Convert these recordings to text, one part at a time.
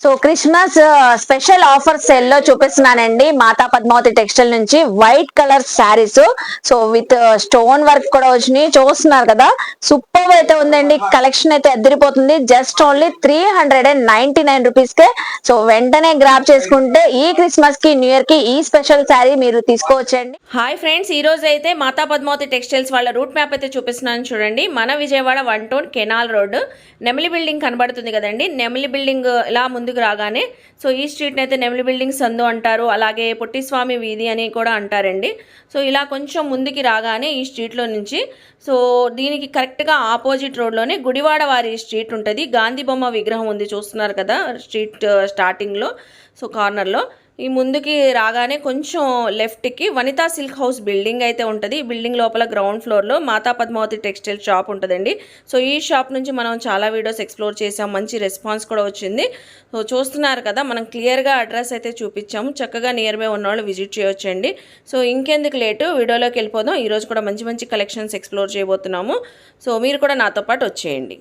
So Christmas special offer sale లో చూపిస్తున్నానండి. మాతా Padmavati textile నుంచి white colour saris, so with stone work కూడా వచ్చినాయి. చూస్తున్నారు కదా, సూపర్ అయితే ఉందండి. కలెక్షన్ అయితే అదిరిపోతుంది. జస్ట్ ఓన్లీ 399 రూపీస్ కే. సో వెంటనే గ్రాప్ చేసుకుంటే ఈ క్రిస్మస్ కి, న్యూ ఇయర్ కి ఈ స్పెషల్ శారీ మీరు తీసుకోవచ్చండి. హాయ్ ఫ్రెండ్స్, ఈ రోజు అయితే మాతా పద్మావతి టెక్స్టైల్స్ వాళ్ళ రూట్ మ్యాప్ అయితే చూపిస్తున్నాను చూడండి. మన Vijayawada 1 town canal road Nemili building కనబడుతుంది కదండి. నెమిలి బిల్డింగ్ ఇలా ముందుకు రాగానే సో ఈ స్ట్రీట్ని అయితే నెమిలి బిల్డింగ్ సందు అంటారు, అలాగే పొట్టిస్వామి వీధి అని కూడా అంటారండి. సో ఇలా కొంచెం ముందుకి రాగానే ఈ స్ట్రీట్లో నుంచి సో దీనికి కరెక్ట్గా ఆపోజిట్ రోడ్లోనే గుడివాడ వారి స్ట్రీట్ ఉంటుంది. గాంధీ బొమ్మ విగ్రహం ఉంది, చూస్తున్నారు కదా స్ట్రీట్ స్టార్టింగ్లో. సో కార్నర్లో ఈ ముందుకి రాగానే కొంచెం లెఫ్ట్కి వనితా సిల్క్ హౌస్ బిల్డింగ్ అయితే ఉంటుంది. ఈ బిల్డింగ్ లోపల గ్రౌండ్ ఫ్లోర్లో మాతా పద్మావతి టెక్స్టైల్ షాప్ ఉంటుందండి. సో ఈ షాప్ నుంచి మనం చాలా వీడియోస్ ఎక్స్ప్లోర్ చేసాం, మంచి రెస్పాన్స్ కూడా వచ్చింది. సో చూస్తున్నారు కదా, మనం క్లియర్గా అడ్రస్ అయితే చూపించాము. చక్కగా నియర్ బై ఉన్నవాళ్ళు విజిట్ చేయొచ్చండి. సో ఇంకెందుకు లేటు, వీడియోలోకి వెళ్ళిపోదాం. ఈరోజు కూడా మంచి మంచి కలెక్షన్స్ ఎక్స్ప్లోర్ చేయబోతున్నాము. సో మీరు కూడా నాతో పాటు వచ్చేయండి.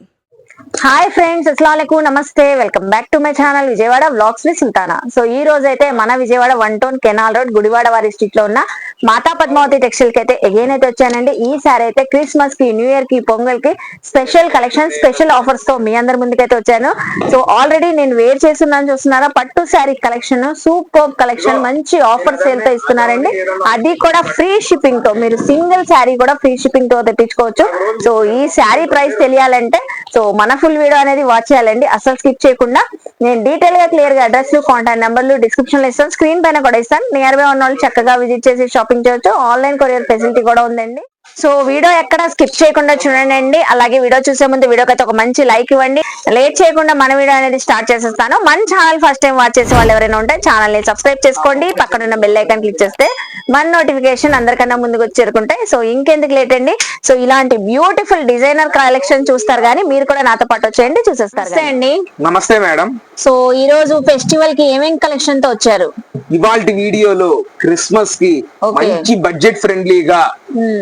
హాయ్ ఫ్రెండ్స్, అస్సలాముఅలైకుం, నమస్తే, welcome back to my channel Vijayawada vlogs with Sultana. So ఈ రోజు అయితే మన Vijayawada 1 town canal road Gudivada వారి స్ట్రీట్ లో ఉన్న మాతా పద్మావతి టెక్స్టైల్ కి అయితే అగైన్ అయితే వచ్చానండి. ఈ సారీ అయితే క్రిస్మస్ కి, న్యూ ఇయర్ కి, పొంగల్ కి స్పెషల్ కలెక్షన్, స్పెషల్ ఆఫర్స్ తో మీ అందరి ముందుకైతే వచ్చాను. సో ఆల్రెడీ నేను వేర్ చేస్తున్నాను, చూస్తున్నారా, పట్టు శారీ కలెక్షన్, సూపర్ కలెక్షన్, మంచి ఆఫర్ సేల్ తో ఇస్తున్నారండి. అది కూడా ఫ్రీ షిప్పింగ్ తో, మీరు సింగిల్ శారీ కూడా ఫ్రీ షిప్పింగ్ తో తెప్పించుకోవచ్చు. సో ఈ శారీ ప్రైస్ తెలియాలంటే సో మన ఫుల్ వీడియో అనేది వాచ్ చేయాలండి, అసలు స్కిప్ చేయకుండా. నేను డీటెయిల్ గా క్లియర్ గా అడ్రస్, కాంటాక్ట్ నెంబర్లు డిస్క్రిప్షన్ లో ఇస్తాను, స్క్రీన్ పైన కూడా ఇస్తాను. నియర్ బై ఉన్న వాళ్ళు చక్కగా విజిట్ చేసి షాపింగ్ చేయొచ్చు. ఆన్లైన్ కొరియర్ ఫెసిలిటీ కూడా ఉందండి. సో వీడియో ఎక్కడ స్కిప్ చేయకుండా చూడండి. అలాగే వీడియో చూసే ముందు వీడియోకి అయితే ఒక మంచి లైక్ ఇవ్వండి. లేట్ చేయకుండా మన వీడియో అనేది స్టార్ట్ చేసేస్తాను. మన ఛానల్ ఫస్ట్ టైం వాచ్ చేసే వాళ్ళు ఎవరైనా ఉంటే ఛానల్ ని సబ్స్క్రైబ్ చేసుకోండి. పక్కన ఉన్న బెల్ ఐకాన్ క్లిక్ చేస్తే మన నోటిఫికేషన్ అందరికన్నా ముందుకు వచ్చి చేరుకుంటాయి. సో ఇంకెందుకు లేట్ అండి, సో ఇలాంటి బ్యూటిఫుల్ డిజైనర్ కలెక్షన్ చూస్తారు కానీ మీరు కూడా నాతో పాటు వచ్చేయండి, చూసేస్తారు అండి. నమస్తే మేడం. సో ఈ రోజు ఫెస్టివల్ కి ఏమేం కలెక్షన్ తో వచ్చారు? ఇవాల్టి వీడియోలో క్రిస్మస్ కి మంచి బడ్జెట్ ఫ్రెండ్లీగా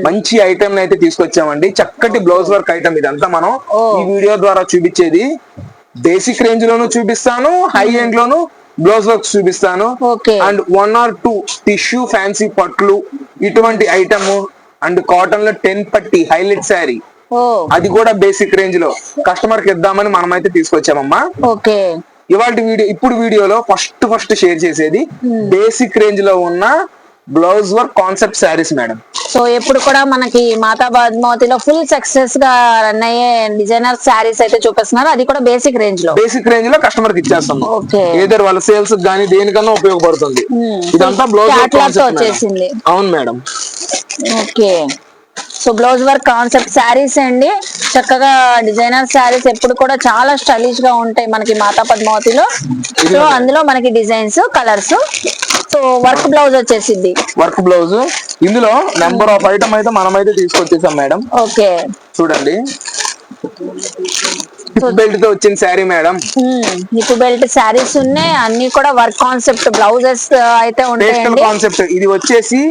మంచి ఐటమ్ అయితే తీసుకొచ్చామండి. చక్కటి బ్లౌజ్ వర్క్ ఐటమ్ ఇదంతా మనం ఈ వీడియో ద్వారా చూపించేది. బేసిక్ రేంజ్ లోను చూపిస్తాను, హై ఎండ్ లోను బ్లౌజ్ వర్క్ చూపిస్తాను, అండ్ 1 or 2 టిష్యూ ఫ్యాన్సీ పట్లు ఇటువంటి ఐటమ్, అండ్ కాటన్ లో 10 పట్టి హైలైట్ శారీ, అది కూడా బేసిక్ రేంజ్ లో కస్టమర్ కి ఇద్దామని మనం అయితే తీసుకొచ్చామమ్మా. ఇవాళ వీడియో, ఇప్పుడు వీడియోలో ఫస్ట్ షేర్ చేసేది బేసిక్ రేంజ్ లో ఉన్న blouse work concept saris madam. So ఎప్పుడు కూడా మనకి మాతా పద్మావతిలో ఫుల్ సక్సెస్ గా రన్ అయ్యే డిజైనర్ శారీస్ అయితే చూపిస్తున్నారు, అది కూడా బేసిక్ రేంజ్ లో కస్టమర్ కి ఇచ్చేస్తున్నాం. ఏదర్ వాళ్ళ సేల్స్ గానీ దేనికన్నా ఉపయోగపడుతుంది. ఇదంతా బ్లౌజ్ వర్క్ వచ్చేసింది. అవును madam. Okay, so blouse work concept saris అండి. చక్కగా డిజైనర్ శారీస్ ఎప్పుడు కూడా చాలా స్టైలిష్ గా ఉంటాయి మనకి మాతా పద్మావతిలో. సో అందులో మనకి designs, colours, so work blouse వచ్చేసింది. వర్క్ బ్లౌజ్ ఇందులో నెంబర్ ఆఫ్ ఐటమ్ అయితే మనం అయితే తీసుకొచ్చేసాం మేడం. ఓకే, చూడండి, హిప్ బెల్ట్ తో వచ్చిన sari madam. Hip belt saris ఉన్నాయి, అన్ని కూడా వర్క్ కాన్సెప్ట్ బ్లౌజెస్ అయితే ఉంటాయి. కాన్సెప్ట్ ఇది వచ్చేసి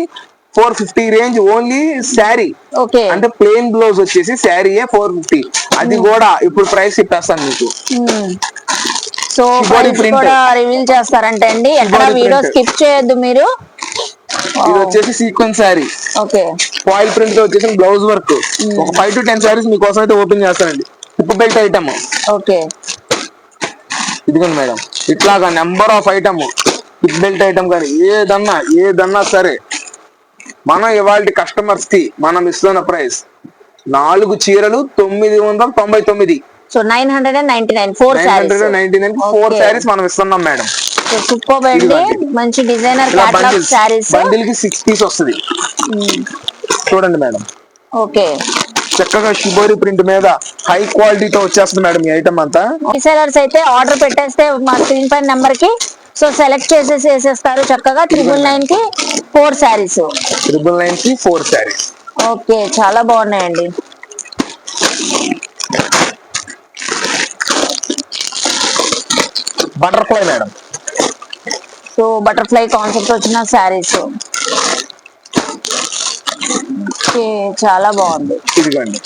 450 రేంజ్ ఓన్లీ శారీ. ఓకే, అంటే ప్లెయిన్ బ్లౌజ్ వచ్చేసి శారీ 450. అది కూడా ఇప్పుడు ప్రైస్ ఇప్పేస్తాను మీకు. సో కూడా రివీల్ చేస్తారంటే అండి, ఎక్కడ వీడియో స్కిప్ చేయొద్దు మీరు. ఇది వచ్చేసి sequence sari. Okay, foil print తో వచ్చేసి బ్లౌజ్ వర్క్. ఒక 5 to 10 శారీస్ మీకోసం అయితే ఓపెన్ చేస్తానండి. Hip belt item. ఓకే, ఇదిగోండి మేడం, ఇట్లాగా number of item, hip belt item కానీ ఏదన్నా సరే మనం ఇవాళ కస్టమర్స్ కి మనం ఇస్తున్న ప్రైస్ 4 చీరలు 999. సో 999 4 శారీస్ మనం ఇస్తున్నాం మేడం. సూపర్ అండి, మంచి డిజైనర్ కేటలాగ్ శారీస్. బండిల్ కి 6 పీస్ వస్తుంది. చూడండి మేడం. ఓకే, చక్కగా షిబోరి ప్రింట్ మీద హై క్వాలిటీతో వచ్చేస్తుంది మేడం ఈ ఐటమ్ అంతా. రీసెలర్స్ అయితే ఆర్డర్ పెట్టేస్తే మా స్క్రీన్ పైన నెంబర్ కి సో సెలెక్ట్ చేసేసి వేసేస్తారు చక్కగా. 999 కి 4 శారీస్. 999 కి 4 శారీస్. ఓకే, చాలా బాగున్నాయండి. Butterfly madam. So butterfly concept వచ్చిన శారీస్. ఓకే, చాలా బాగుంది. ఇదిగోండి,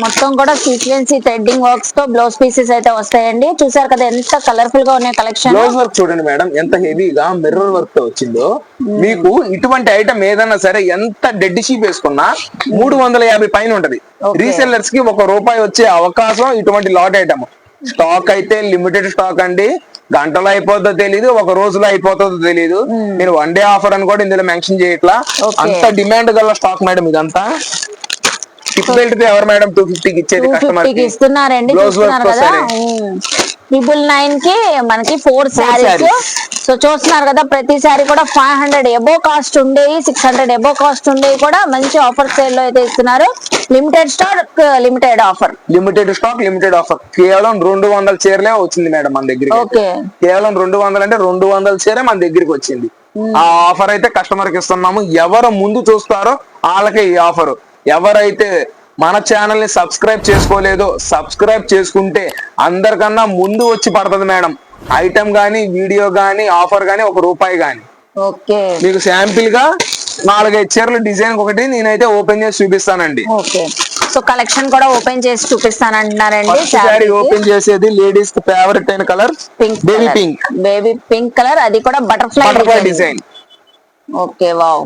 మొత్తం కూడా సీక్వెన్సీ థ్రెడ్డింగ్ వర్క్స్ తో బ్లౌజ్ పీసెస్ అయితే వస్తాయండి. చూసారు కదా ఎంత కలర్ఫుల్ గా ఉన్నాయి కలెక్షన్. బ్లౌజ్ వర్క్ చూడండి మేడం ఎంత హెవీగా మిర్రర్ వర్క్ తో వచ్చిందో. మీకు ఇటువంటి ఐటమ్ ఏదైనా సరే ఎంత డెడ్ షీప్ వేసుకున్నా 350 పైన ఉంటది. రీసెల్లర్స్ కి ₹1 వచ్చే అవకాశం ఇటువంటి లాట్ ఐటమ్. స్టాక్ అయితే లిమిటెడ్ స్టాక్ అండి. గంటలో అయిపోతుందో తెలీదు, ఒక రోజులో అయిపోతుందో తెలీదు. నేను 1 డే ఆఫర్ అని కూడా ఇందులో మెన్షన్ చేయట్లా. అంత డిమాండ్ గల స్టాక్ మేడం ఇదంతా. హిప్ బెల్ట్ ఎవరు మేడం 250కి ఇచ్చేది కస్టమర్ కి? ఇస్తున్నారండి. చూస్తున్నారు కదా 999 కి మనకి 4 శారీస్. సో చూస్తున్నారు కదా ప్రతి శారీ కూడా 500 ఎబో కాస్ట్ ఉండేవి, 600 ఎబో కాస్ట్ ఉండేవి కూడా మంచి ఆఫర్ సేల్ లో అయితే ఇస్తున్నారు. Limited stock, limited offer. Limited stock, limited offer. కేవలం 200 చీరలే వచ్చింది మేడం మన దగ్గరికి. కేవలం 200 అంటే 200 చీరే మన దగ్గరికి వచ్చింది. ఆ ఆఫర్ అయితే కస్టమర్ కి ఇస్తున్నాము. ఎవరు ముందు చూస్తారో వాళ్ళకే ఈ ఆఫర్. ఎవరైతే మన ఛానల్ ని సబ్స్క్రైబ్ చేసుకోలేదో సబ్స్క్రైబ్ చేసుకుంటే అందరికన్నా ముందు వచ్చి పడుతుంది మేడం. ఐటమ్ గానీ, వీడియో గానీ, ఆఫర్ గానీ, ₹1 గానీ. ఓకే, మీకు శాంపిల్ గా 4-5 చీరల డిజైన్ ఒకటి నేనైతే ఓపెన్ చేసి చూపిస్తానండి. ఓకే, సో కలెక్షన్ కూడా ఓపెన్ చేసి చూపిస్తానంటున్నారండి. శారీ ఓపెన్ చేసేది లేడీస్ కి ఫేవరెట్ అయిన కలర్ బేబీ పింక్ కలర్, అది కూడా butterfly design. Okay, wow.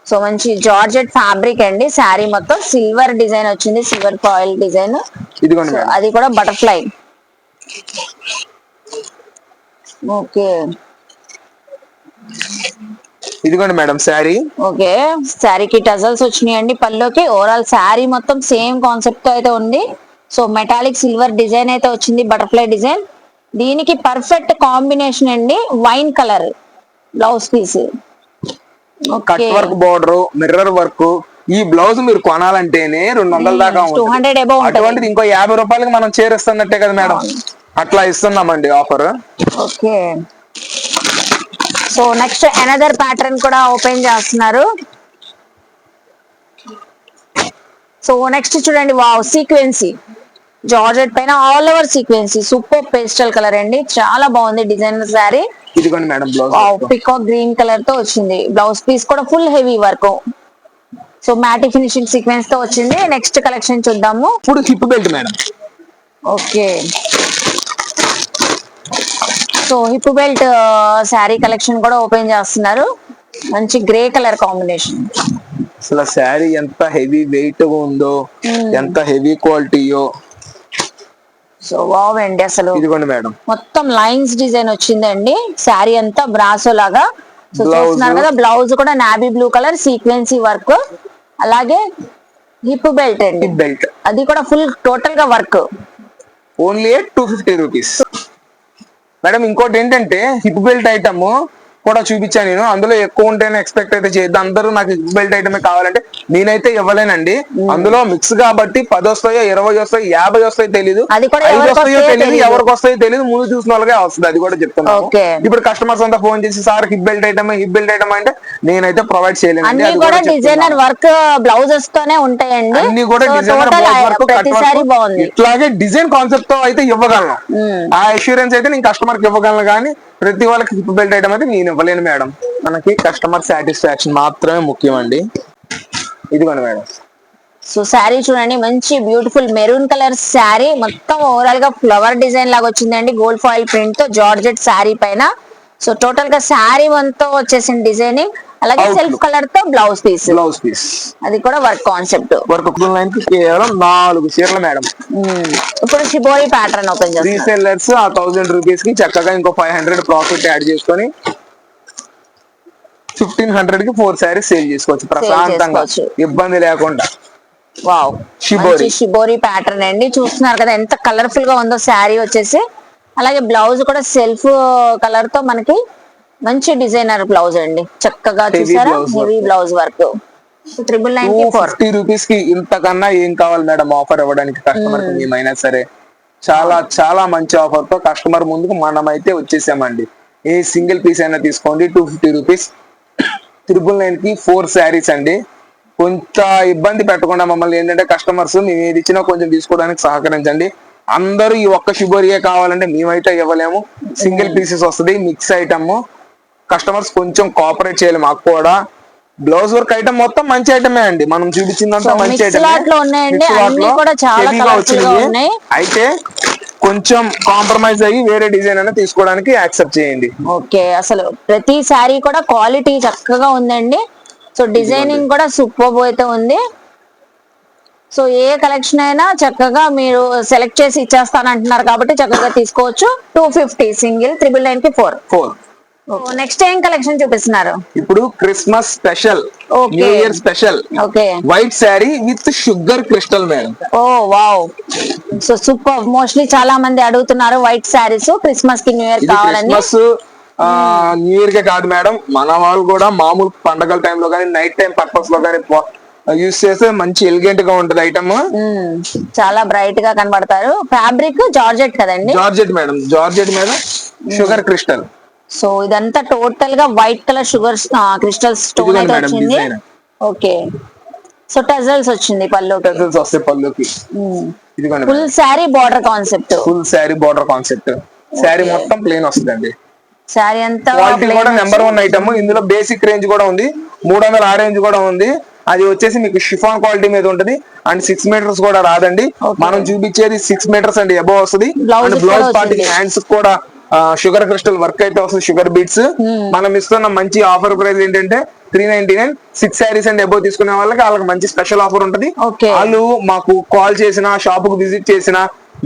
So మంచి జార్జెట్ ఫ్యాబ్రిక్ అండి. శారీ మొత్తం సిల్వర్ డిజైన్ వచ్చింది, సిల్వర్ ఫాయిల్ డిజైన్. అది కూడా బటర్ఫ్లై. ఓకే, ఇదిగోండి మేడం శారీ. ఓకే, శారీకి టజల్స్ వచ్చినాయండి పల్లోకి. ఓవరాల్ శారీ మొత్తం సేమ్ కాన్సెప్ట్ తో అయితే ఉంది. సో మెటాలిక్ సిల్వర్ డిజైన్ అయితే వచ్చింది, బటర్ఫ్లై డిజైన్. దీనికి పర్ఫెక్ట్ కాంబినేషన్ అండి wine colour blouse piece. Cut work, border, mirror work. ఈ బ్లౌజ్ మీరు కొనాలంటేనే 200 దాకా ఉంటుంది. అటువంటిది ఇంకో ₹50 మనం చేరుస్తున్నట్టే కదా మేడం. అట్లా ఇస్తున్నామండి offer. Okay, so next another pattern కూడా ఓపెన్ చేస్తున్నారు. సో నెక్స్ట్ చూడండి, వావ్, సీక్వెన్సీ జార్జెట్ పైన all over sequence. Super pastel colour అండి, చాలా బాగుంది డిజైనర్ శారీ. ఇదిగోండి madam blouse. Peacock green colour తో వచ్చింది. బ్లౌజ్ పీస్ కూడా full heavy work. So matte finishing sequence తో వచ్చింది. నెక్స్ట్ కలెక్షన్ చూద్దాము. ఇప్పుడు hip belt madam. Okay, so hip belt sari collection కూడా ఓపెన్ చేస్తున్నారు. మంచి గ్రే కలర్ కాంబినేషన్. అసలు శారీ ఎంత హెవీ వెయిట్ ఉందో, ఎంత హెవీ క్వాలిటీయో. సో వావ్ అండి, అసలు ఇదిగోండి మేడం మొత్తం లైన్స్ డిజైన్ వచ్చిందండి. శారీ అంతా బ్రాసో లాగా. సో చూస్తున్నారు కదా, బ్లౌజ్ కూడా నావీ బ్లూ కలర్ సీక్వెన్సీ వర్క్. అలాగే హిప్ బెల్ట్ అండి, బెల్ట్ అది కూడా ఫుల్ టోటల్ గా వర్క్. ఓన్లీ ₹250. మేడం ఇంకోటి ఏంటంటే హిప్ బెల్ట్ ఐటమ్ కూడా చూపించాను నేను. అందులో ఎక్కువ ఉంటేనే ఎక్స్పెక్ట్ అయితే చేయొద్దు. అందరూ నాకు హిప్ బెల్ట్ ఐటమే కావాలంటే నేనైతే ఇవ్వలేనండి. అందులో మిక్స్ కాబట్టి 10 వస్తాయో, 20 వస్తాయో, 50 వస్తాయో తెలీదు, 5 వస్తాయో తెలీదు, ఎవరికి వస్తాయో తెలీదు. ముందు చూసిన వాళ్ళకే వస్తుంది. అది కూడా చెప్తున్నాను. ఇప్పుడు కస్టమర్స్ అంతా ఫోన్ చేసి సార్ హిప్ బెల్ట్ ఐటమ్ అంటే నేనైతే ప్రొవైడ్ చేయలేను. అన్ని కూడా డిజైనర్ వర్క్ బ్లౌజెస్ తోనే ఉంటాయండి. అన్ని కూడా డిజైనర్ వర్క్, ఇట్లాగే డిజైన్ కాన్సెప్ట్ తో అయితే ఇవ్వగలను. ఆ అష్యూరెన్స్ అయితే నేను కస్టమర్ కి ఇవ్వగలను. కానీ ప్రతి వాళ్ళకి హిప్ బెల్ట్ ఐటమ్ అయితే నేను ఇవ్వలేను మేడం. మనకి కస్టమర్ సాటిస్ఫాక్షన్ మాత్రమే ముఖ్యం అండి. ఇదిగోండి మేడం. సో శారీ చూడండి, మంచి బ్యూటిఫుల్ మెరూన్ కలర్ శారీ. మొత్తం ఓవరాల్ గా ఫ్లవర్ డిజైన్ లాగా వచ్చిందండి, గోల్డ్ ఫాయిల్ ప్రింట్ తో జార్జెట్ శారీ పైన. సో టోటల్ గా శారీ మొత్తం వచ్చేసింది డిజైనింగ్. అలాగే సెల్ఫ్ కలర్ తో బ్లౌజ్ పీస్, అది కూడా వర్క్ కాన్సెప్ట్. వర్క్ కేవలం 4 చీరలు మేడం. ఇప్పుడు షిబోరి ప్యాటర్న్ ఓపెన్ చేస్తాం. రీసెల్లర్స్ ఆ ₹1000 కి చక్కగా ఇంకో 500 ప్రాఫిట్ యాడ్ చేసుకొని 1500 కి 4 శారీస్ సేల్ చేసుకోవచ్చు ప్రశాంతంగా, ఇబ్బంది లేకుండా. వావ్, షిబోరి ప్యాటర్న్ అండి. చూస్తున్నారు కదా ఎంత కలర్ఫుల్ గా ఉందో శారీ వచ్చేసి. అలాగే బ్లౌజ్ కూడా సెల్ఫ్ కలర్ తో మనకి మంచి డిజైనర్ బ్లౌజ్ అండి. చక్కగా చూసారా, హెవీ బ్లౌజ్ వర్క్. ₹250 కి ఇంతకన్నా ఏం కావాలి మేడం ఆఫర్ ఇవ్వడానికి కస్టమర్ కి? మేమైనా సరే చాలా చాలా మంచి ఆఫర్ తో కస్టమర్ ముందుకు మనమైతే వచ్చేసామండి. ఏ సింగిల్ పీస్ అయినా తీసుకోండి ₹250. 999 కి 4 శారీస్ అండి. కొంత ఇబ్బంది పెట్టకుండా మమ్మల్ని ఏంటంటే కస్టమర్స్ మేము ఏది ఇచ్చినా కొంచెం తీసుకోవడానికి సహకరించండి. అందరూ ఈ ఒక్క షిబోరియే కావాలంటే మేమైతే ఇవ్వలేము. సింగిల్ పీసెస్ వస్తుంది, మిక్స్ ఐటమ్. కస్టమర్స్ కొంచెం కోఆపరేట్ చేయాలి మాకు కూడా. బ్లౌజ్ వర్క్ ఐటమ్ మొత్తం మంచి ఐటమే అండి, మనం చూపించిందంతా మంచి మిక్స్ లాట్ లో ఉన్నాయండి, అన్ని కూడా చాలా కలర్ఫుల్ గా ఉన్నాయి. అయితే కొంచెం కాంప్రమైజ్ అయ్యి వేరే డిజైన్ అయినా తీసుకోవడానికి యాక్సెప్ట్ చేయండి. ఓకే, అసలు ప్రతి శారీ కూడా క్వాలిటీ చక్కగా ఉందండి. సో డిజైనింగ్ కూడా సూపర్ అయితే ఉంది. సో ఏ కలెక్షన్ అయినా చక్కగా మీరు సెలెక్ట్ చేసి ఇచ్చేస్తానంటున్నారు కాబట్టి చక్కగా తీసుకోవచ్చు. 250 సింగిల్, 999 కి 4. నెక్స్ట్ ఏం కలెక్షన్ చూపిస్తున్నారు? ఇప్పుడు Christmas special, new year special white sari with sugar crystal madam. Oh wow, so super. Mostly చాలా మంది అడుగుతున్నారు వైట్ శారీస్ క్రిస్మస్ కి, న్యూ ఇయర్ కావాలని. న్యూ ఇయర్ కే కాదు మేడం, మన వాళ్ళు కూడా మామూలు పండగల టైంలో కానీ నైట్ టైం పర్పస్ లో కానీ యూస్ చేస్తే మంచి ఎలిగెంట్ గా ఉంటది ఐటమ్. చాలా బ్రైట్ గా కనబడతారు. ఫ్యాబ్రిక్ జార్జెట్ కదండి? జార్జెట్ మేడం, జార్జెట్ మీద షుగర్ క్రిస్టల్. సో ఇదంతా టోటల్ గా white colour sugar crystal stone అయితే వచ్చింది. ఓకే, సో టజల్స్ వచ్చింది పల్లుకి. టజల్స్ వస్తాయి పల్లుకి. Full sari border concept. Full sari border concept. Sari మొత్తం ప్లెయిన్ వస్తుందండి. శారీ అంతా క్వాలిటీ కూడా నెంబర్ 1 ఐటమ్. ఇందులో బేసిక్ రేంజ్ కూడా ఉంది, 300 ఆ రేంజ్ కూడా ఉంది. అది వచ్చేసి మీకు షిఫాన్ క్వాలిటీ మీద ఉంటది అండ్ 6 మీటర్స్ కూడా రాదండి. మనం చూపించేది 6 మీటర్స్ అండి అబౌవ్ వస్తుంది. అండ్ బ్లౌజ్ పార్టీకి హ్యాండ్స్ కూడా షుగర్ క్రిస్టల్ వర్క్ అయితే వస్తుంది, షుగర్ బీట్స్. మనం ఇస్తున్న మంచి ఆఫర్ ప్రైస్ ఏంటంటే 399, 6 శారీస్ అండ్ అబౌవ్ తీసుకునే వాళ్ళకి మంచి స్పెషల్ ఆఫర్ ఉంటది. వాళ్ళు మాకు కాల్ చేసిన, షాప్ కు విజిట్ చేసిన,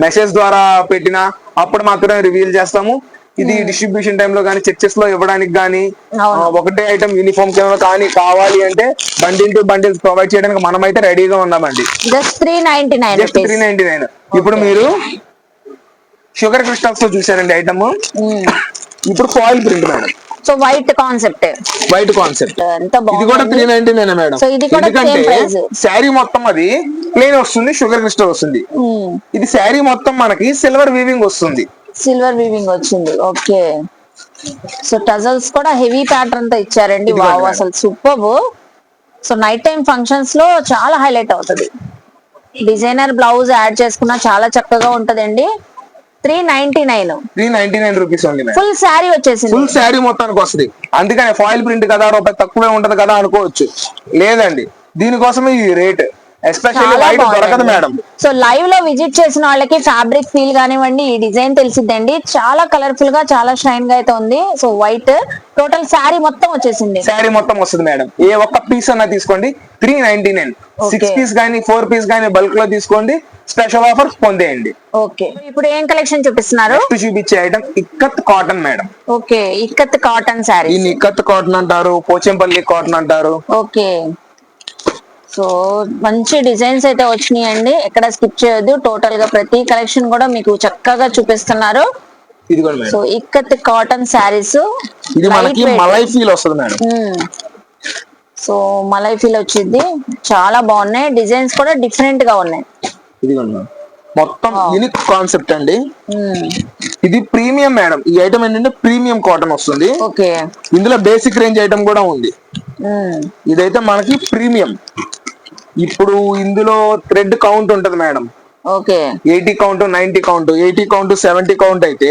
మెసేజ్ ద్వారా పెట్టిన అప్పుడు మాత్రమే రివీల్ చేస్తాము. ఇది డిస్ట్రిబ్యూషన్ టైమ్ లో కానీ, చర్చెస్ లో ఇవ్వడానికి కానీ, ఒకటే ఐటమ్ యూనిఫామ్ కానీ కావాలి అంటే బండిల్ టు బండిల్స్ ప్రొవైడ్ చేయడానికి మనమైతే రెడీగా ఉన్నామండి. జస్ట్ 399. ఇప్పుడు మీరు షుగర్ క్రిస్టల్స్ లో చూసారండి ఐటమ్. ఇప్పుడు foil print madam. So white concept. ఇది కూడా 399 మేడం. ఎందుకంటే శారీ మొత్తం అది ప్లెయిన్ వస్తుంది, షుగర్ క్రిస్టల్ వస్తుంది. ఇది శారీ మొత్తం మనకి సిల్వర్ వీవింగ్ వస్తుంది. ఓకే, సో టజల్స్ కూడా హెవీ ప్యాటర్న్ తో ఇచ్చారండి. వావ్, అసలు super. So night time functions లో చాలా హైలైట్ అవుతుంది. డిజైనర్ బ్లౌజ్ యాడ్ చేసుకున్నా చాలా చక్కగా ఉంటదండి. 399 రూపీస్ ఓన్లీ. ఫుల్ శారీ వచ్చేసింది. ఫుల్ శారీ మొత్తానికి వస్తుంది. అందుకని ఫాయిల్ ప్రింట్ కదా, రూపాయి తక్కువే ఉంటది కదా అనుకోవచ్చు. లేదండి, దీనికోసమే ఈ రేట్. ఎస్పెషల్లీ వైట్ దొరకదు మేడం. సో లైవ్ లో విజిట్ చేసిన వాళ్ళకి ఫ్యాబ్రిక్ ఫీల్ కానివ్వండి, ఈ డిజైన్ తెలిసిద్దండి. చాలా కలర్ఫుల్ గా, చాలా షైన్ గా అయితే ఉంది. సో వైట్ టోటల్ శారీ మొత్తం వచ్చేసింది. శారీ మొత్తం వస్తుంది మేడం. ఏ ఒక్క పీస్ అన్నా తీసుకోండి 399. 6 పీస్ గానీ 4 పీస్ గానీ బల్క్ లో తీసుకోండి, స్పెషల్ ఆఫర్ పొందేయండి. ఓకే, ఇప్పుడు ఏం కలెక్షన్ చూపిస్తున్నారు? చూపించే item ikat cotton madam. Okay, ikat cotton sari. దీన్ని ఇక్కత్ కాటన్ అంటారు, పోచంపల్లి కాటన్ అంటారు. ఓకే, సో మంచి డిజైన్స్ అయితే వచ్చినాయండి, ఎక్కడ స్కిప్ చేయొద్దు. టోటల్ గా ప్రతి కలెక్షన్ కూడా మీకు చక్కగా చూపిస్తున్నారు. So ikat cotton saris. ఇది మనకి మలై ఫీల్ వస్తుంది మేడం. సో మలై ఫీల్ వచ్చింది, చాలా బాగున్నాయి. డిజైన్స్ కూడా డిఫరెంట్ గా ఉన్నాయి. మొత్తం యూనిక్ కాన్సెప్ట్ అండి. ఇది ప్రీమియం మేడం. ఈ ఐటమ్ ఏంటంటే ప్రీమియం కాటన్ వస్తుంది. ఓకే, ఇందులో బేసిక్ రేంజ్ ఐటమ్ కూడా ఉంది. ఇదైతే మనకి ప్రీమియం. ఇప్పుడు ఇందులో థ్రెడ్ కౌంట్ ఉంటది madam. Okay, 80 count, 90 count, 80 count, 70 count అయితే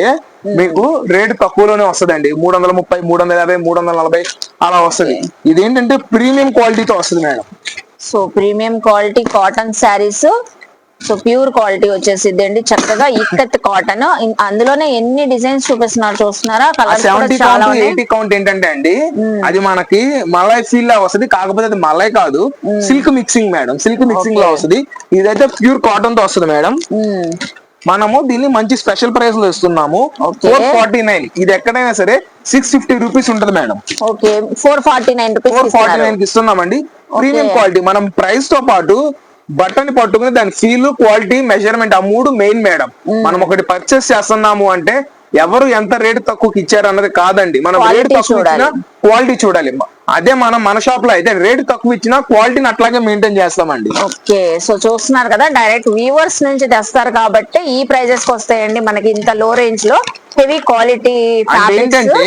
మీకు రేట్ తక్కువలోనే వస్తుందండి. 330, 350, 340 అలా వస్తుంది. ఇదేంటంటే ప్రీమియం క్వాలిటీతో వస్తుంది madam. So premium quality cotton saris. So pure quality వచ్చేసిద్ది అండి, చక్కగా ఇక్కత్ కాటన్. అందులోనే ఎన్ని డిజైన్స్ చూపిస్తున్నారు చూస్తున్నారా? 70 కౌంట్, 80 కౌంట్ ఏంటంటే అండి, అది మనకి మలై ఫీల్ లా వస్తుంది. కాకపోతే అది మలై కాదు, silk mixing madam. Silk mixing లో వస్తుంది. ఇదైతే ప్యూర్ కాటన్ తో వస్తుంది మేడం. మనము దీన్ని మంచి స్పెషల్ ప్రైస్ లో ఇస్తున్నాము. 449. ఇది ఎక్కడైనా సరే 650 రూపీస్ ఉంటది మేడం. ఓకే, 449 కి ఇస్తున్నామండి. Premium quality. మనం ప్రైస్ తో పాటు బట్టని పట్టుకుని దాని ఫీల్, క్వాలిటీ, మెజర్మెంట్, ఆ 3 మెయిన్ మేడం. మనం ఒకటి పర్చేస్ చేస్తున్నాము అంటే ఎవరు ఎంత రేటు తక్కువకి ఇచ్చారు అన్నది కాదండి. మనం రేటు తక్కువ ఇచ్చినా క్వాలిటీ చూడాలి. అదే మన షాప్ లో అయితే రేటు తక్కువ ఇచ్చినా క్వాలిటీని అట్లాగే మెయింటైన్ చేస్తామండి. ఓకే, సో చూస్తున్నారు కదా, డైరెక్ట్ వీవర్స్ నుంచి తెస్తారు కాబట్టి ఈ ప్రైజెస్ కి వస్తాయండి మనకి ఇంత లో రేంజ్ లో. హెవీ క్వాలిటీ ఏంటంటే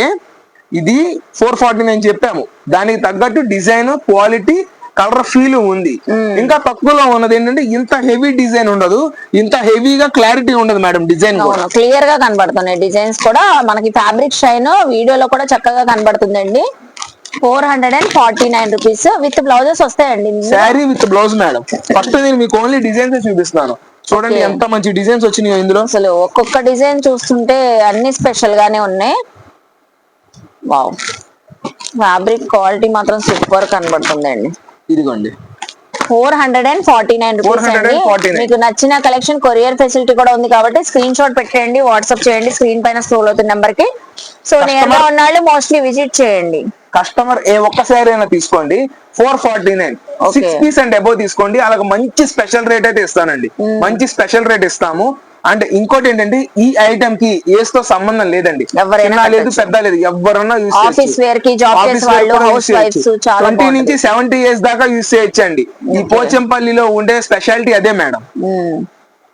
ఇది 449 చెప్పాము, దానికి తగ్గట్టు డిజైన్, క్వాలిటీ, కలర్ ఫీల్ ఉంది. ఇంకా తక్కువలో ఉన్నది ఏంటంటే ఇంత హెవీ డిజైన్ ఉండదు, ఇంత హెవీగా క్లారిటీ ఉండదు మేడం. డిజైన్ క్లియర్ గా కనబడుతున్నాయి. డిజైన్స్ కూడా మనకి ఫ్యాబ్రిక్ షైన్ వీడియోలో కూడా చక్కగా కనబడుతుందండి. 449 రూపీస్ విత్ బ్లౌజెస్ వస్తాయండి ఇందులో? Sari with blouse madam. First నేను మీకు ఓన్లీ డిజైన్స్ చూపిస్తున్నాను. చూడండి Okay. ఎంత మంచి డిజైన్స్ వచ్చినాయో ఇందులో. అసలు ఒక్కొక్క డిజైన్ చూస్తుంటే అన్ని స్పెషల్ గానే ఉన్నాయి. వావ్, ఫ్యాబ్రిక్ క్వాలిటీ మాత్రం సూపర్ కనబడుతుందండి. ఇదిగోండి 449 రూపీస్ అండి. 449. మీకు నచ్చిన కలెక్షన్ కొరియర్ ఫెసిలిటీ కూడా ఉంది కాబట్టి స్క్రీన్ షాట్ పెట్టండి, వాట్సాప్ చేయండి స్క్రీన్ పైన స్క్రోల్ అవుతున్న నెంబర్ కి. సో నియర్ గా ఉన్న వాళ్ళు మోస్ట్లీ విజిట్ చేయండి. కస్టమర్ ఏ ఒక్క శారీ అయినా తీసుకోండి 449. Okay. 6 పీస్ అండ్ అబౌవ్ తీసుకోండి, అలాగే మంచి స్పెషల్ రేట్ అయితే ఇస్తానండి. మంచి స్పెషల్ రేట్ ఇస్తాము. అంటే ఇంకోటి ఏంటంటే ఈ ఐటమ్ కి ఏజ్ తో సంబంధం లేదండి. ఎవరైనా చిన్న లేదు కట్టొచ్చు. పెద్ద లేదు, ఎవరన్నా యూస్ ఆఫీస్ వేర్ కి, జాబ్ చేసే వాళ్ళు, హౌస్ వైఫ్స్ చాలా 20 నుంచి 70 ఇయర్స్ దాకా యూస్ చేయొచ్చండి. ఈ పోచంపల్లిలో ఉండే స్పెషాలిటీ అదే మేడం.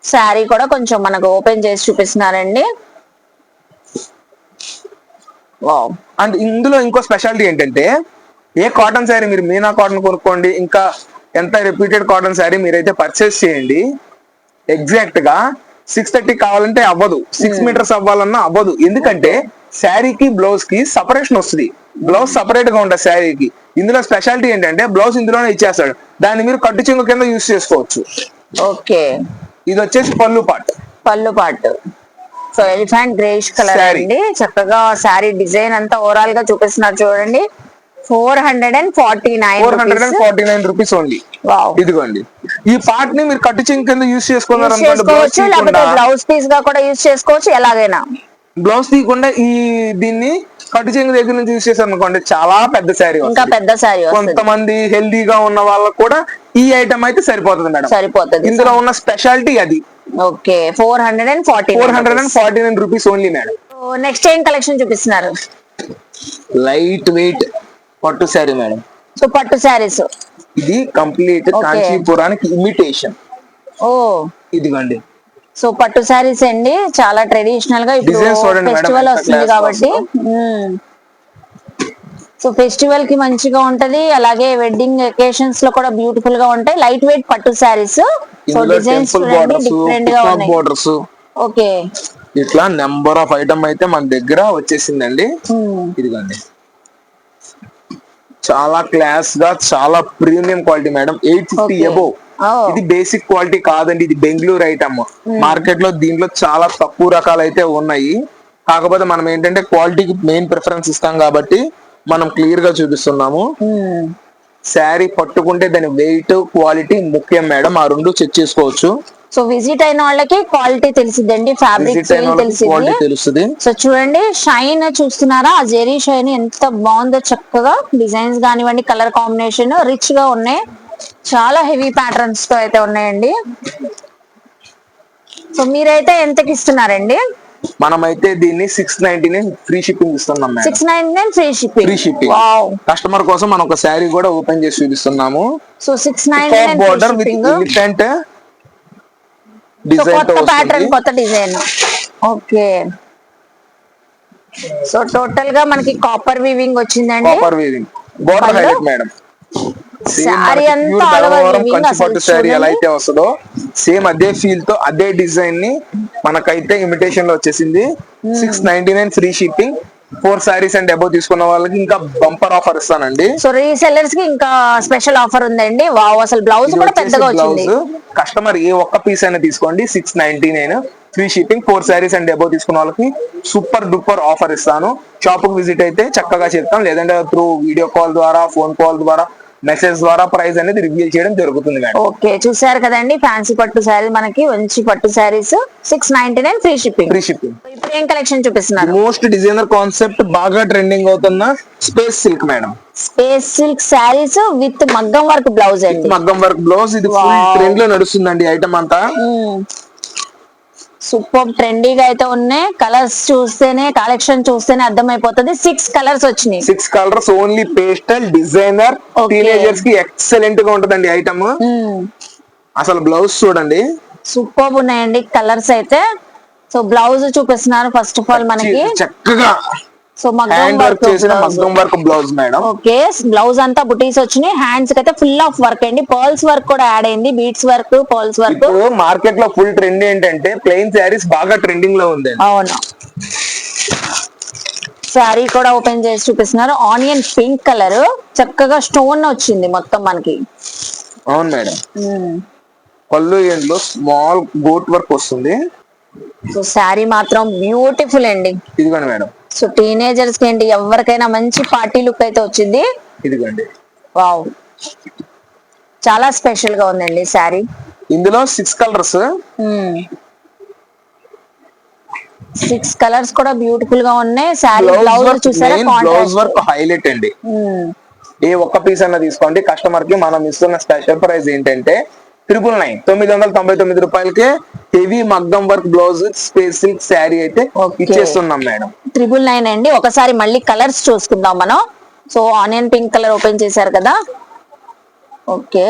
శారీ కూడా కొంచెం మనకు ఓపెన్ చేసి చూపిస్తున్నారండి. వావ్, అండ్ ఇందులో ఇంకో స్పెషాలిటీ ఏంటంటే ఏ కాటన్ శారీ మీరు మీనా కాటన్ కొనుక్కోండి, ఇంకా ఎంత రిపీటెడ్ కాటన్ శారీ మీరైతే పర్చేస్ చేయండి, ఎగ్జాక్ట్ గా 630 కావాలంటే అవ్వదు, 6 మీటర్స్ అవ్వాలన్నా అవ్వదు. ఎందుకంటే శారీకి బ్లౌజ్ కి సపరేషన్ వస్తుంది. బ్లౌజ్ సపరేట్ గా ఉంటుంది శారీకి. ఇందులో స్పెషాలిటీ ఏంటంటే బ్లౌజ్ ఇందులోనే ఇచ్చేస్తాడు, దాన్ని మీరు కట్టు చెంగు కింద యూస్ చేసుకోవచ్చు. ఓకే. ఇది వచ్చేసి పళ్ళు పార్ట్. పళ్ళు పాటు. So elephant greyish colour Saree. అండి. చక్కగా శారీ డిజైన్ అంతా ఓవరాల్ గా చూపిస్తున్నారు చూడండి. 449 రూపీస్. 449 rupees only. వావ్, ఇదిగోండి ఈ పార్ట్ ని మీరు కట్టు చెంగు కింద యూస్ చేసుకున్నారు యూస్ అనుకోండి, బ్లౌజ్ చేసుకోవచ్చు లేకపోతే తీయకుండా బ్లౌజ్ పీస్ గా కూడా యూస్ చేసుకోవచ్చు, ఎలాగైనా. బ్లౌజ్ తీయకుండా దీన్ని కట్టు చెంగు దగ్గర నుంచి యూస్ చేశారు అనుకోండి, చాలా పెద్ద శారీ ఇంకా పెద్ద శారీ వస్తుంది, కొంతమంది హెల్దీగా ఉన్న వాళ్ళకు కూడా ఈ ఐటమ్ అయితే సరిపోతుంది మేడం. సరిపోతుంది. ఇందులో ఉన్న స్పెషాలిటీ అది. Okay, 449 449 rupees only madam. Next ఏం కలెక్షన్ చూపిస్తున్నారు? లైట్ వెయిట్ పట్టు శారీ మేడం. సో పట్టు శారీస్. ఇది కంప్లీట్ Okay. కాంచీపురానికి ఇమిటేషన్. ఓ, ఇదిగోండి సో పట్టు శారీస్ అండి, చాలా ట్రెడిషనల్ గా ఇప్పుడు Designs చూడండి మేడం, ఫెస్టివల్ ఎంత వస్తుంది class కాబట్టి. సో ఫెస్టివల్ కి మంచిగా ఉంటది, అలాగే వెడ్డింగ్ అకేషన్స్ లో కూడా బ్యూటిఫుల్ గా ఉంటాయి. లైట్ వెయిట్ పట్టు శారీస్. సో ఇందులో డిజైన్స్ టెంపుల్ చూడండి బోర్డర్స్, డిఫరెంట్ గా పికాక్ ఉన్నాయి. Borders, okay. ఇట్లా నెంబర్ ఆఫ్ ఐటమ్ అయితే మన దగ్గర వచ్చేసిందండి. ఇదిగోండి చాలా క్లాస్ గా, చాలా premium quality madam. 850 Okay. Above. Oh. ఇది బేసిక్ క్వాలిటీ కాదండి, ఇది బెంగళూరు ఐటమ్. మార్కెట్ లో దీంట్లో చాలా తక్కువ రకాలు అయితే ఉన్నాయి. కాకపోతే మనం ఏంటంటే క్వాలిటీకి మెయిన్ ప్రిఫరెన్స్ ఇస్తాం కాబట్టి మనం క్లియర్ గా చూపిస్తున్నాము. శారీ పట్టుకుంటే దాని వెయిట్, క్వాలిటీ ముఖ్యం మేడం, ఆ రెండు చెక్ చేసుకోవచ్చు. సో విజిట్ అయిన వాళ్ళకి క్వాలిటీ తెలిసిద్దండి, ఫ్యాబ్రిక్ విజిట్ అయిన వాళ్ళకి తెలిసింది. క్వాలిటీ తెలుస్తుంది. సో చూడండి షైన్ చూస్తున్నారా, ఆ జెరీ షైన్ ఎంత బాగుందో. చక్కగా డిజైన్స్ కానివ్వండి, కలర్ కాంబినేషన్ రిచ్ గా ఉన్నాయి. చాలా హెవీ ప్యాటర్న్స్ తో అయితే ఉన్నాయండి. సో మీరైతే ఎంతకి ఇస్తున్నారండి? మనమైతే దీన్ని 699 ఫ్రీ షిప్పింగ్ ఇస్తున్నాం madam. 699 free shipping. Free shipping. Wow. Customer కోసం మనం ఒక శారీ కూడా ఓపెన్ చేసి చూపిస్తున్నాము. So 699 border with shipping. Elephant so design తో కొత్త ప్యాటర్న్, వస్తుంది. కొత్త డిజైన్. ఓకే. సో టోటల్ గా మనకి కాపర్ వీవింగ్ వచ్చిందండి. కాపర్ వీవింగ్ బోర్డర్ పళ్ళు. Highlight madam. శారీ అంతా all over weaving కంచి అసలు పట్టు శారీ ఎలా చూడండి. అయితే వస్తుందో సేమ్ అదే ఫీల్ తో అదే డిజైన్ ని మనకైతే ఇమిటేషన్ లో వచ్చేసింది. 699 free shipping. 4 saris and above తీసుకున్న వాళ్ళకి ఇంకా బంపర్ ఆఫర్ ఇస్తానండి. సో రీసెల్లర్స్ కి ఇంకా స్పెషల్ ఆఫర్ ఉందండి. వావ్, అసలు బ్లౌజ్ కూడా పెద్దగా వచ్చింది. కస్టమర్ ఏ ఒక్క పీస్ అయినా తీసుకోండి, 699 free shipping. 4 saris and above తీసుకున్న వాళ్ళకి సూపర్ డూపర్ ఆఫర్ ఇస్తాను. షాప్ కు విజిట్ అయితే చక్కగా చెప్తాం, లేదంటే త్రూ వీడియో కాల్ ద్వారా, ఫోన్ కాల్ ద్వారా, మెసేజ్ ద్వారా ప్రైస్ అనేది రివీల్ చేయడం జరుగుతుంది మేడం. ఓకే, చూసారు కదండి ఫ్యాన్సీ పట్టు శారీ, మనకి మంచి పట్టు saris 699 free shipping. Free shipping. ఇప్పుడు ఏం కలెక్షన్ చూపిస్తున్నారు? మోస్ట్ డిజైనర్ కాన్సెప్ట్, బాగా ట్రెండింగ్ అవుతున్న space silk madam. Space silk saris with మగ్గం వర్క్ బ్లౌజ్ అండి. మగ్గం వర్క్ బ్లౌజ్. ఇది ఫుల్ Wow. ట్రెండ్ లో నడుస్తుందండి ఐటమ్ అంతా. సూపర్ ట్రెండీగా అయితే ఉన్నాయి. కలర్స్ చూస్తేనే, కలెక్షన్ చూస్తేనే అర్థమైపోతుంది. 6 కలర్స్ వచ్చినాయి. 6 colours only pastel designer. Okay. Teenagers కి ఎక్సలెంట్ గా ఉంటదండి ఐటమ్. అసలు బ్లౌజ్ చూడండి, సూపర్ ఉన్నాయండి కలర్స్ అయితే. సో బ్లౌజ్ చూపిస్తున్నారు ఫస్ట్ ఆఫ్ ఆల్ మనకి. చక్కగా సో మగ్గం హ్యాండ్ వర్క్ వర్క్ చేసిన మగ్గం work blouse madam. Okay, blouse అంతా బుటీస్ వచ్చినాయి. హ్యాండ్స్ కి అయితే ఫుల్ ఆఫ్ వర్క్ అండి. పర్ల్స్ వర్క్ కూడా యాడ్ అయింది. Beads work, pearls work. ఇప్పుడు మార్కెట్ లో ఫుల్ ట్రెండ్ ఏంటంటే ప్లెయిన్ శారీస్ బాగా ట్రెండింగ్ లో ఉంది. అవును. శారీ కూడా ఓపెన్ చేసి చూపిస్తున్నారు. ఆనియన్ పింక్ కలర్, చక్కగా స్టోన్ వచ్చింది మొత్తం మనకి. అవును మేడం. పళ్ళు ఎండ్లో స్మాల్ గోట్ వర్క్ వస్తుంది. సో శారీ మాత్రం బ్యూటిఫుల్ అండి. ఇదిగోండి మేడం. సో టీనేజర్స్ కి ఏంటి, ఎవరికైనా మంచి పార్టీ లుక్ అయితే వచ్చింది. ఇదిగోండి. వావ్, చాలా స్పెషల్ గా ఉందండి శారీ. ఇందులో 6 కలర్స్. 6 కలర్స్ కూడా బ్యూటిఫుల్ గా ఉన్నాయి. శారీ బ్లౌజ్ చూసారా, బ్లౌజ్ వర్క్ హైలైట్ అండి. ఏ ఒక్క పీస్ అన్న తీసుకోండి. కస్టమర్ కి మనం ఇస్తున్న స్పెషల్ ప్రైస్ ఏంటంటే 999 రూపాయలకే హెవీ మగ్గం work blouse space silk sari అయితే ఇచ్చేస్తున్నాం మేడం. 999 అండి. ఒకసారి మళ్ళీ కలర్స్ చూసుకుందాం మనం. So onion pink colour open చేశారు కదా. ఓకే,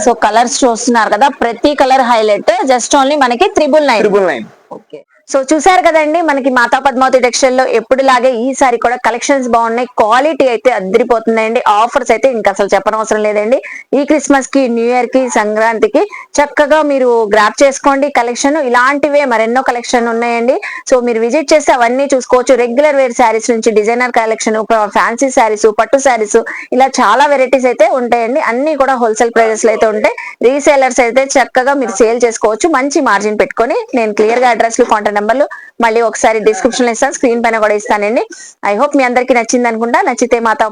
సో కలర్స్ చూస్తున్నారు కదా, ప్రతి కలర్ హైలైట్. జస్ట్ ఓన్లీ మనకి 999. ఓకే, సో చూసారు కదండి, మనకి మాతా పద్మావతి టెక్స్టైల్ లో ఎప్పుడులాగే ఈసారి కూడా కలెక్షన్స్ బాగున్నాయి. క్వాలిటీ అయితే అద్దరిపోతుందండి. ఆఫర్స్ అయితే ఇంకా అసలు చెప్పనవసరం లేదండి. ఈ క్రిస్మస్ కి, న్యూ ఇయర్ కి, సంక్రాంతికి చక్కగా మీరు గ్రాప్ చేసుకోండి కలెక్షన్. ఇలాంటివే మరెన్నో కలెక్షన్ ఉన్నాయండి. సో మీరు విజిట్ చేస్తే అవన్నీ చూసుకోవచ్చు. రెగ్యులర్ వేర్ శారీస్ నుంచి డిజైనర్ కలెక్షన్, ఫ్యాన్సీ శారీస్, పట్టు శారీస్, ఇలా చాలా వెరైటీస్ అయితే ఉంటాయండి. అన్ని కూడా హోల్సేల్ ప్రైజెస్ లో అయితే ఉంటాయి. రీసేలర్స్ అయితే చక్కగా మీరు సేల్ చేసుకోవచ్చు మంచి మార్జిన్ పెట్టుకొని. నేను క్లియర్ గా అడ్రస్ లు, కాంటాక్ట్ నెంబర్లు మళ్ళీ ఒకసారి డిస్క్రిప్షన్ లో ఇస్తాను, స్క్రీన్ పైన కూడా ఇస్తానండి. ఐ హోప్ మీ అందరికి నచ్చింది అనుకుంటా. నచ్చితే మాతా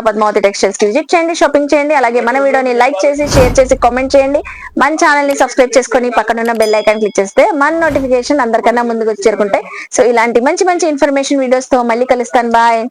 పద్మావతి టెక్స్టైల్స్ కి విజిట్ చేయండి, షాపింగ్ చేయండి. అలాగే మన వీడియోని లైక్ చేసి, షేర్ చేసి, కామెంట్ చేయండి. మన ఛానల్ ని సబ్స్క్రైబ్ చేసుకొని పక్కనున్న బెల్ ఐకాన్ క్లిక్ చేస్తే మన నోటిఫికేషన్ అందరికన్నా ముందుకు చేరుకుంటాయి. సో ఇలాంటి మంచి మంచి ఇన్ఫర్మేషన్ వీడియోస్ తో మళ్ళీ కలుస్తాను. బాయ్.